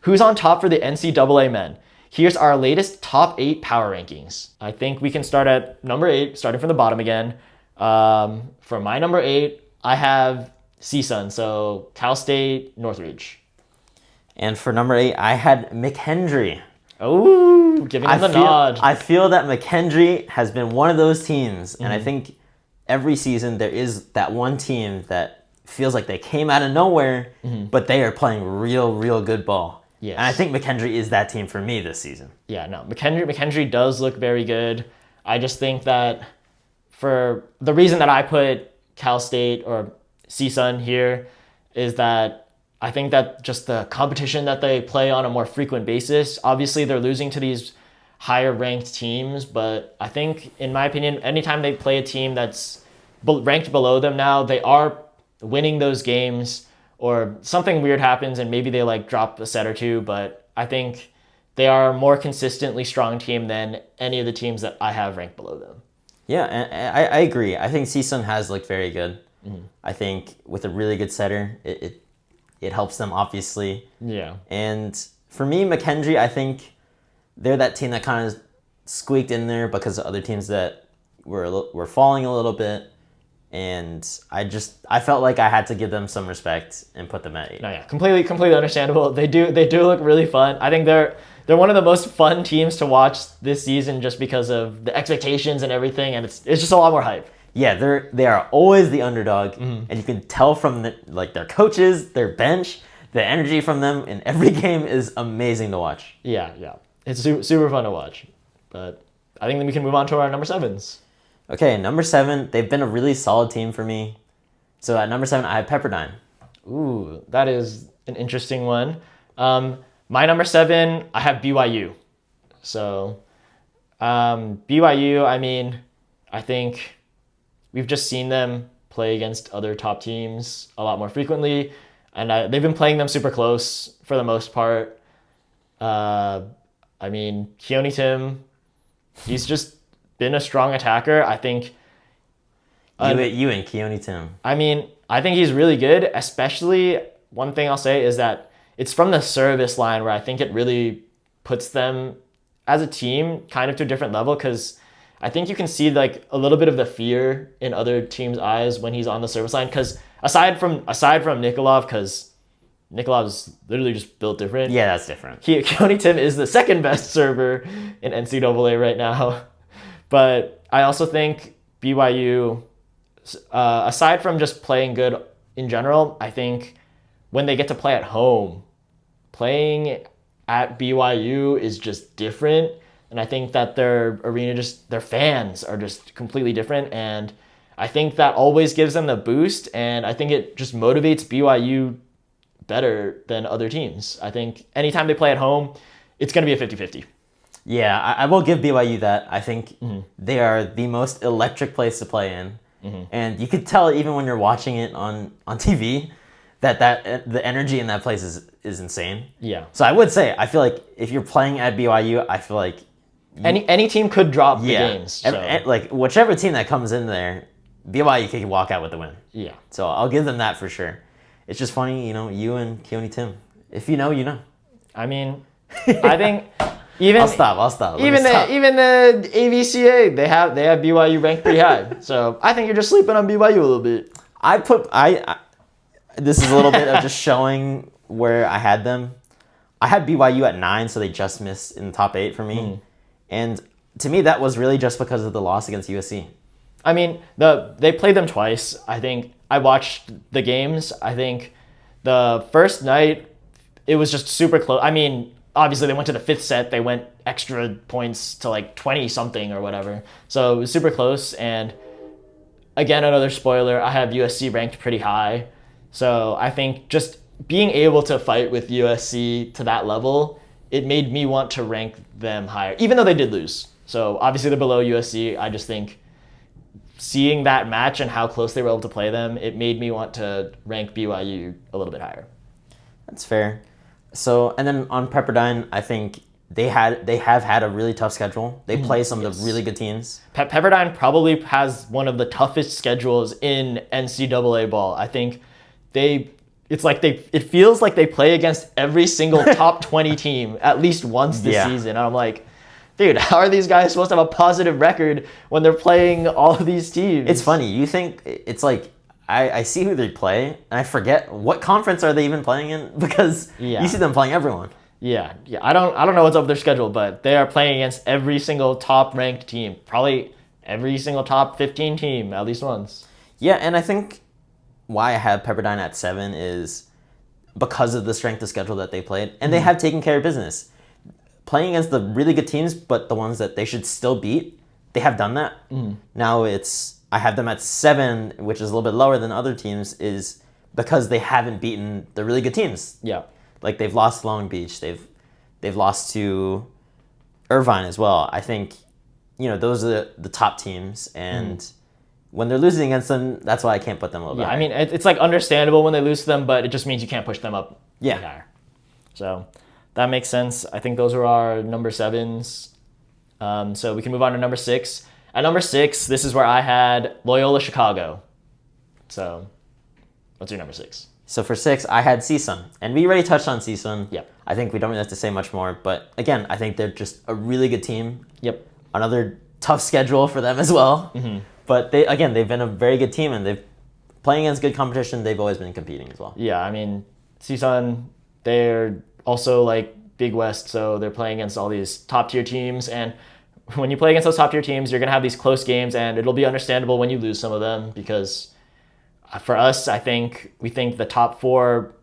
Who's on top for the NCAA men? Here's our latest top 8 power rankings. I think we can start at number 8, starting from the bottom again. For my number 8, I have CSUN, so Cal State Northridge. And for number 8, I had McHenry. Oh, giving him the nod. I feel that McHenry has been one of those teams, and I think every season there is that one team that feels like they came out of nowhere, but they are playing real good ball. Yes. And I think McHenry is that team for me this season. Yeah, no, McHenry does look very good. I just think that for the reason that I put Cal State or CSUN here is that I think that just the competition that they play on a more frequent basis, obviously they're losing to these higher ranked teams, but I think, in my opinion, anytime they play a team that's ranked below them now, they are winning those games, or something weird happens and maybe they like drop a set or two, but I think they are a more consistently strong team than any of the teams that I have ranked below them. Yeah, and I agree. I think CSUN has looked very good. I think with a really good setter, it helps them, obviously. Yeah. And for me, McHenry, I think they're that team that kind of squeaked in there because of other teams that were falling a little bit. And I felt like I had to give them some respect and put them at 8. No, yeah, completely understandable. They do look really fun. I think they're one of the most fun teams to watch this season just because of the expectations and everything, and it's just a lot more hype. Yeah, they are always the underdog, and you can tell from their coaches, their bench, the energy from them in every game is amazing to watch. Yeah, it's super fun to watch. But I think then we can move on to our number 7s. Okay, number 7, they've been a really solid team for me. So at number 7, I have Pepperdine. Ooh, that is an interesting one. My number 7, I have BYU. So BYU, I mean, I think we've just seen them play against other top teams a lot more frequently, and they've been playing them super close for the most part. I mean, Keone Tim, he's just been a strong attacker. I think You and Keone Tim. I mean, I think he's really good, especially one thing I'll say is that it's from the service line where I think it really puts them as a team kind of to a different level, because I think you can see like a little bit of the fear in other teams' eyes when he's on the service line. Because aside from Nikolov, because Nikolov's literally just built different. Yeah, that's different. Keone Tim is the second best server in NCAA right now. But I also think BYU, aside from just playing good in general, I think when they get to play at home, playing at BYU is just different. And I think that their arena, their fans are just completely different. And I think that always gives them the boost. And I think it just motivates BYU better than other teams. I think anytime they play at home, it's going to be a 50-50. Yeah, I will give BYU that. I think they are the most electric place to play in. And you could tell even when you're watching it on TV that the energy in that place is insane. Yeah. So I would say, I feel like if you're playing at BYU, I feel like any team could drop the games. So. Like whichever team that comes in there, BYU could walk out with the win. Yeah. So I'll give them that for sure. It's just funny, you and Keone Tim. If you know, you know. I mean, I think even I'll stop. Even the AVCA, they have BYU ranked pretty high. So I think you're just sleeping on BYU a little bit. This is a little bit of just showing where I had them. I had BYU at 9, so they just missed in the top 8 for me. And to me, that was really just because of the loss against USC. I mean, they played them twice. I think I watched the games. I think the first night, it was just super close. I mean, obviously they went to the 5th set. They went extra points to like 20-something or whatever. So it was super close. And again, another spoiler, I have USC ranked pretty high. So I think just being able to fight with USC to that level, it made me want to rank them higher, even though they did lose. So obviously they're below USC. I just think seeing that match and how close they were able to play them, it made me want to rank BYU a little bit higher. That's fair. So, and then on Pepperdine, I think they have had a really tough schedule. They play some of the really good teams. Pepperdine probably has one of the toughest schedules in NCAA ball. I think it's like it feels like they play against every single top 20 team at least once this season. And I'm like, dude, how are these guys supposed to have a positive record when they're playing all of these teams? It's funny. You think it's like I see who they play and I forget what conference are they even playing in because you see them playing everyone. Yeah. I don't know what's up with their schedule, but they are playing against every single top ranked team, probably every single top 15 team at least once. Yeah, and I think why I have Pepperdine at 7 is because of the strength of schedule that they played, and they have taken care of business. Playing against the really good teams, but the ones that they should still beat, they have done that. Now I have them at 7, which is a little bit lower than other teams, is because they haven't beaten the really good teams. Yeah. Like they've lost to Long Beach, they've lost to Irvine as well. I think, those are the top teams, and when they're losing against them, that's why I can't put them a little bit higher. I mean, it's like understandable when they lose to them, but it just means you can't push them up higher. So that makes sense. I think those are our number 7s. So we can move on to number 6. At number 6, this is where I had Loyola Chicago. So what's your number 6? So for 6, I had CSUN. And we already touched on CSUN. Yep. I think we don't really have to say much more. But again, I think they're just a really good team. Yep. Another tough schedule for them as well. But they've been a very good team, and they've playing against good competition. They've always been competing as well. Yeah, I mean, CSUN, they're also like Big West, so they're playing against all these top tier teams. And when you play against those top tier teams, you're gonna have these close games, and it'll be understandable when you lose some of them because for us, we think the top 4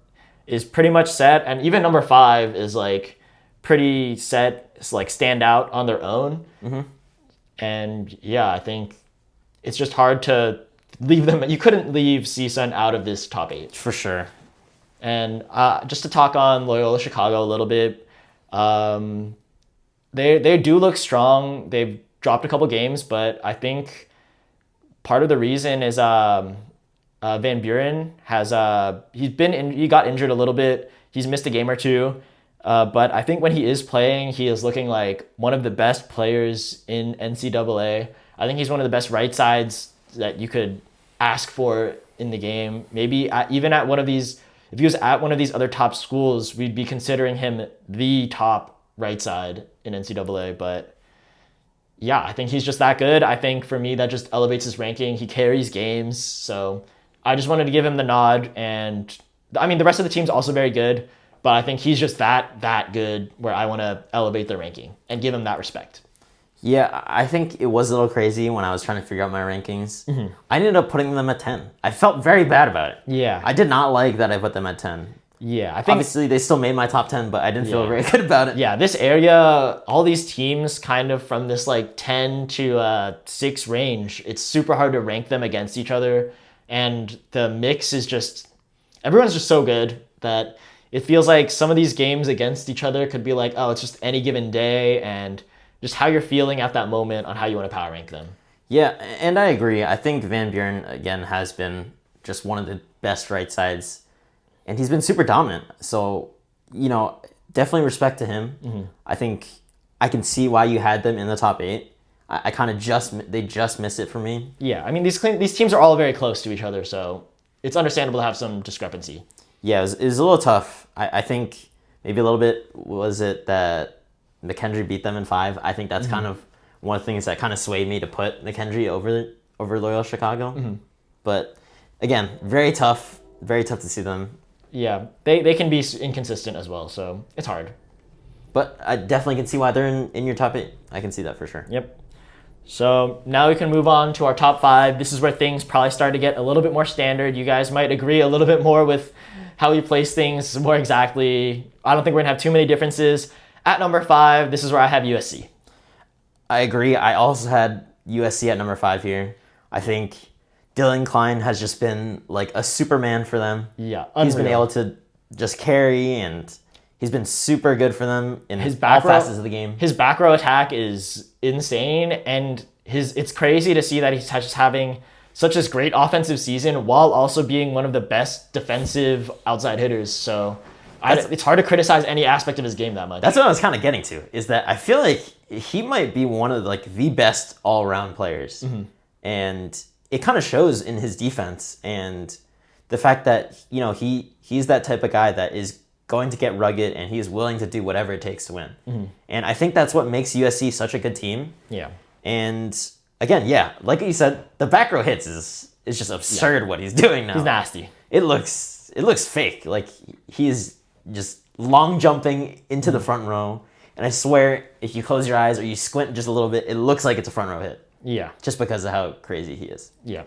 is pretty much set, and even number 5 is like pretty set. It's like stand out on their own. And yeah, I think it's just hard to leave them. You couldn't leave CSUN out of this top 8. For sure. And just to talk on Loyola Chicago a little bit, they do look strong. They've dropped a couple games, but I think part of the reason is Van Buren he got injured a little bit. He's missed a game or two. But I think when he is playing, he is looking like one of the best players in NCAA. I think he's one of the best right sides that you could ask for in the game. Maybe even at one of these, if he was at one of these other top schools, we'd be considering him the top right side in NCAA. But yeah, I think he's just that good. I think for me, that just elevates his ranking. He carries games. So I just wanted to give him the nod. And I mean, the rest of the team's also very good. But I think he's just that good where I want to elevate the ranking and give him that respect. Yeah, I think it was a little crazy when I was trying to figure out my rankings. I ended up putting them at 10. I felt very bad about it. Yeah. I did not like that I put them at 10. Yeah, I think obviously they still made my top 10, but I didn't feel very good about it. Yeah, this area, all these teams kind of from this like 10 to 6 range, it's super hard to rank them against each other. And the mix is just, everyone's just so good that it feels like some of these games against each other could be like, oh, it's just any given day and just how you're feeling at that moment on how you want to power rank them. Yeah, and I agree. I think Van Buren, again, has been just one of the best right sides. And he's been super dominant. So, definitely respect to him. I think I can see why you had them in the top 8. I kind of they just miss it for me. Yeah, I mean, these teams are all very close to each other, so it's understandable to have some discrepancy. Yeah, it was a little tough. I think maybe a little bit was it that McKendree beat them in 5. I think that's kind of one of the things that kind of swayed me to put McKendree over Loyola Chicago. But again, very tough to see them. Yeah, they can be inconsistent as well, so it's hard. But I definitely can see why they're in your top 8. I can see that for sure. Yep. So now we can move on to our top 5. This is where things probably start to get a little bit more standard. You guys might agree a little bit more with how we place things more exactly. I don't think we're going to have too many differences. At number 5, this is where I have USC. I agree. I also had USC at number 5 here. I think Dylan Klein has just been like a Superman for them. Yeah, unreal. He's been able to just carry, and he's been super good for them in all facets of the game. His back row attack is insane, and it's crazy to see that he's just having such a great offensive season while also being one of the best defensive outside hitters. So it's hard to criticize any aspect of his game that much. That's what I was kind of getting to, is that I feel like he might be one of like the best all-around players. And it kind of shows in his defense and the fact that, he's that type of guy that is going to get rugged and he's willing to do whatever it takes to win. And I think that's what makes USC such a good team. Yeah. And again, yeah, like you said, the back row hits is just absurd what he's doing now. He's nasty. It looks fake. Like he's just long jumping into the front row. And I swear, if you close your eyes or you squint just a little bit, it looks like it's a front row hit. Yeah. Just because of how crazy he is. Yeah.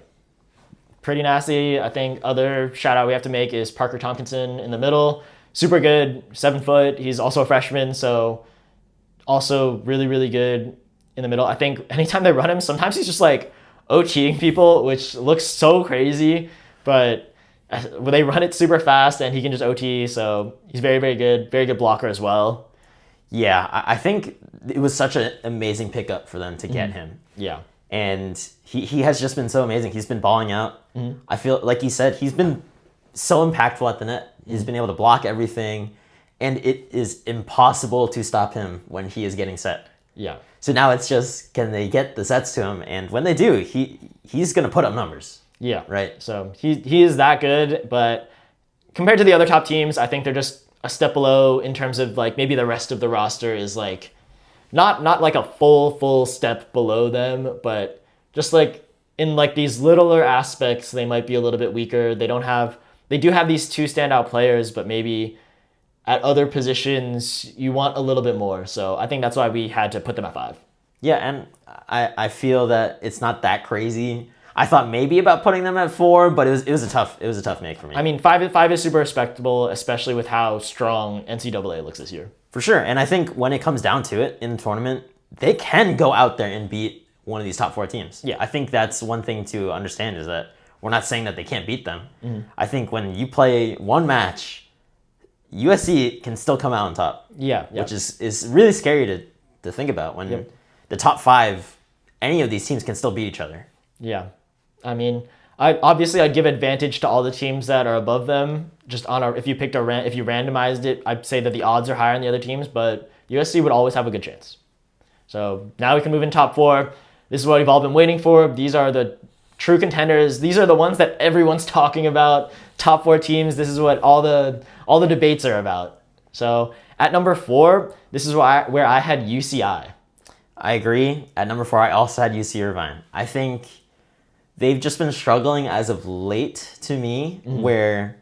Pretty nasty. I think other shout out we have to make is Parker Tompkinson in the middle. Super good, 7 foot. He's also a freshman, so also really, really good in the middle. I think anytime they run him, sometimes he's just like OTing people, which looks so crazy, but they run it super fast and he can just OT, so he's very, very good blocker as well. Yeah, I think it was such an amazing pickup for them to get him. Yeah. And he has just been so amazing. He's been balling out. I feel like you said, he's been so impactful at the net. He's been able to block everything, and it is impossible to stop him when he is getting set. Yeah. So now it's just, can they get the sets to him? And when they do, he's going to put up numbers. Yeah. Right. So he is that good, but compared to the other top teams, I think they're just a step below in terms of like maybe the rest of the roster is like not like a full step below them, but just like in like these littler aspects, they might be a little bit weaker. They do have these 2 standout players, but maybe at other positions you want a little bit more. So I think that's why we had to put them at 5. Yeah, and I feel that it's not that crazy. I thought maybe about putting them at 4, but it was a tough make for me. I mean, 5 is super respectable, especially with how strong NCAA looks this year. For sure, and I think when it comes down to it in the tournament, they can go out there and beat one of these top 4 teams. Yeah. I think that's one thing to understand is that we're not saying that they can't beat them. I think when you play one match, USC can still come out on top. Yeah. Which is really scary to think about when the top 5, any of these teams can still beat each other. Yeah. I mean, I'd give advantage to all the teams that are above them. Just if you randomized it, I'd say that the odds are higher on the other teams, but USC would always have a good chance. So now we can move in top 4. This is what we've all been waiting for. These are the true contenders. These are the ones that everyone's talking about. Top 4 teams. This is what all the debates are about. So at number 4, this is where I had UCI. I agree. At number 4, I also had UC Irvine. I think they've just been struggling as of late to me, where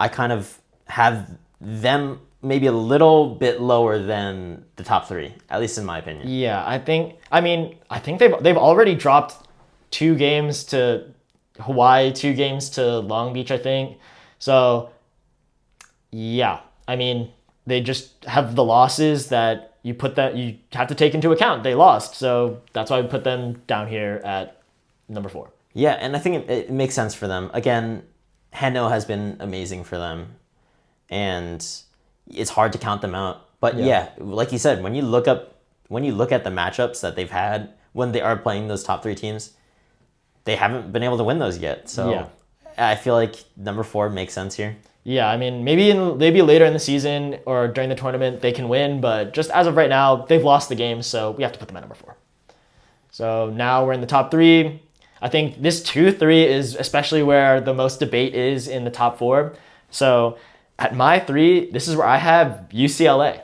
I kind of have them maybe a little bit lower than the top 3, at least in my opinion. Yeah, I think they've already dropped 2 games to Hawaii, 2 games to Long Beach, I think. So yeah, I mean, they just have the losses that you have to take into account. They lost, so that's why we put them down here at number 4. Yeah, and I think it makes sense for them. Again, Heno has been amazing for them, and it's hard to count them out. But yeah, like you said, when you look at the matchups that they've had when they are playing those top 3 teams, they haven't been able to win those yet. So I feel like number 4 makes sense here. Yeah, I mean, maybe later in the season or during the tournament they can win, but just as of right now, they've lost the game, so we have to put them at number 4. So now we're in the top 3. I think this 2-3 is especially where the most debate is in the top 4. So at my 3, this is where I have UCLA.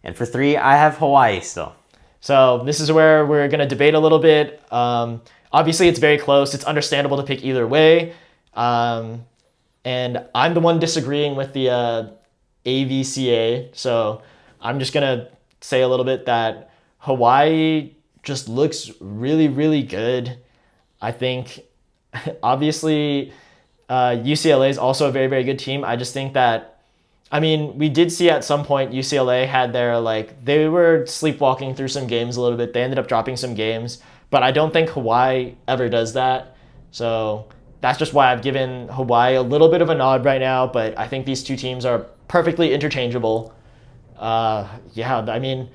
And for 3, I have Hawaii still. So this is where we're going to debate a little bit. Obviously, it's very close. It's understandable to pick either way. And I'm the one disagreeing with the AVCA. So I'm just going to say a little bit that Hawaii just looks really, really good. I think, obviously, UCLA is also a very, very good team. I just think that, I mean, we did see at some point UCLA had they were sleepwalking through some games a little bit. They ended up dropping some games, but I don't think Hawaii ever does that. So that's just why I've given Hawaii a little bit of a nod right now, but I think these 2 teams are perfectly interchangeable. I mean,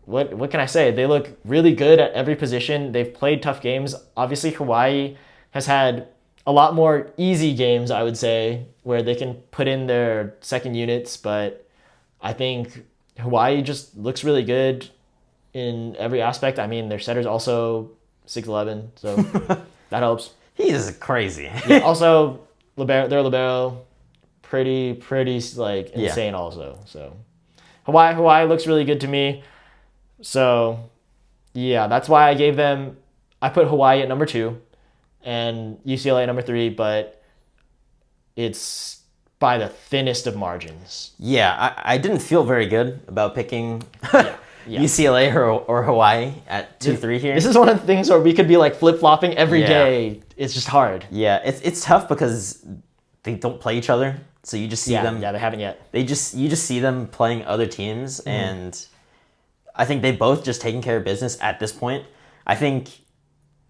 what can I say? They look really good at every position. They've played tough games. Obviously, Hawaii has had a lot more easy games, I would say, where they can put in their second units, but I think Hawaii just looks really good in every aspect. I mean, their setter's also 6'11", so that helps. He's crazy. Yeah, also, their libero, pretty like Yeah. insane also. So Hawaii looks really good to me. So yeah, that's why I put Hawaii at number 2 and UCLA at number 3, but it's by the thinnest of margins. Yeah, I didn't feel very good about picking Yeah. UCLA or Hawaii at 2-3 here. This is one of the things where we could be like flip-flopping every Yeah. day. It's just hard. Yeah, it's tough because they don't play each other, so you just see them. Yeah, they haven't yet. You just see them playing other teams, and I think they both just taking care of business at this point. I think,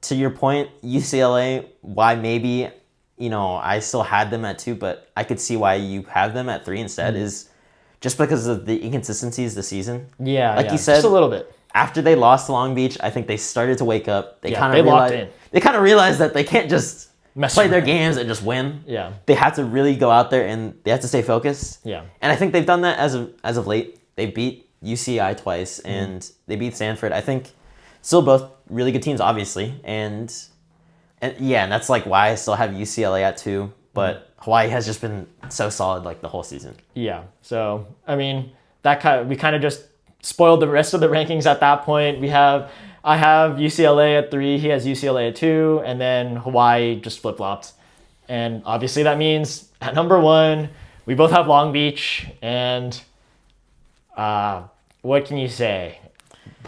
to your point, UCLA, why maybe, I still had them at 2, but I could see why you have them at 3 instead is just because of the inconsistencies this season. Yeah, like you said, just a little bit. After they lost to Long Beach, I think they started to wake up. They kind of locked in. They kind of realized that they can't just play their around. games and just win. Yeah. They have to really go out there and they have to stay focused. Yeah. And I think they've done that as of late. They beat UCI twice and they beat Stanford. I think still both really good teams, obviously. And that's like why I still have UCLA at 2. But Hawaii has just been so solid like the whole season. Yeah. So I mean, we kind of just spoiled the rest of the rankings at that point. I have UCLA at 3, he has UCLA at 2, and then Hawaii just flip-flopped. And obviously that means at number 1, we both have Long Beach, and what can you say?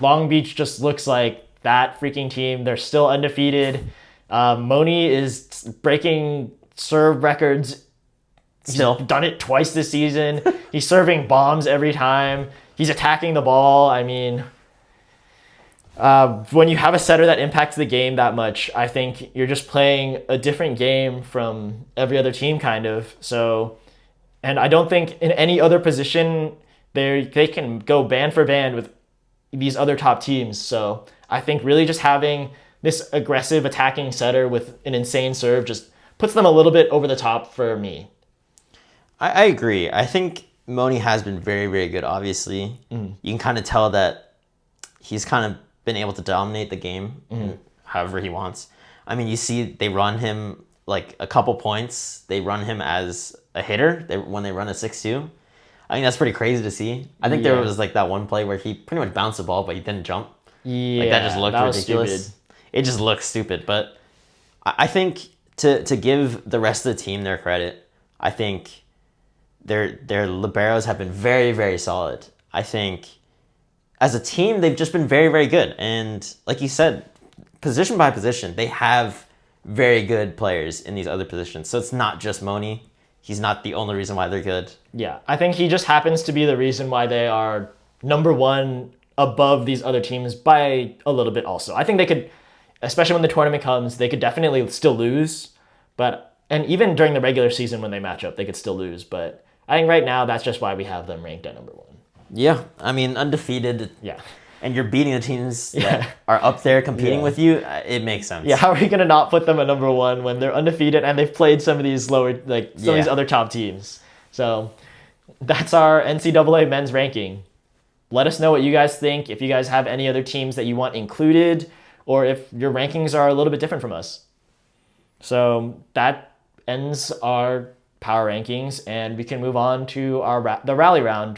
Long Beach just looks like that freaking team. They're still undefeated. Moni is breaking serve records. Still. He's done it twice this season. He's serving bombs every time. He's attacking the ball. I mean, when you have a setter that impacts the game that much, I think you're just playing a different game from every other team, kind of. So, and I don't think in any other position they can go band for band with these other top teams. So I think really just having this aggressive attacking setter with an insane serve just puts them a little bit over the top for me. I agree. I think Moni has been very, very good, obviously. You can kind of tell that he's kind of been able to dominate the game however he wants. I mean, you see they run him like a couple points. They run him as a hitter when they run a 6-2. I think that's pretty crazy to see. I think there was like that one play where he pretty much bounced the ball, but he didn't jump. Yeah, like that just looked ridiculous. Stupid. It just looks stupid. But I think to give the rest of the team their credit, I think their liberos have been very, very solid. I think as a team, they've just been very, very good. And like you said, position by position, they have very good players in these other positions. So it's not just Moni. He's not the only reason why they're good. Yeah, I think he just happens to be the reason why they are number 1 above these other teams by a little bit also. I think they could, especially when the tournament comes, they could definitely still lose. And even during the regular season when they match up, they could still lose. But I think right now, that's just why we have them ranked at number 1. Yeah, I mean, undefeated. Yeah. And you're beating the teams that are up there competing with you, it makes sense. Yeah, how are we going to not put them at number 1 when they're undefeated and they've played some of these of these other top teams? So that's our NCAA men's ranking. Let us know what you guys think, if you guys have any other teams that you want included, or if your rankings are a little bit different from us. So that ends our power rankings, and we can move on to the rally round.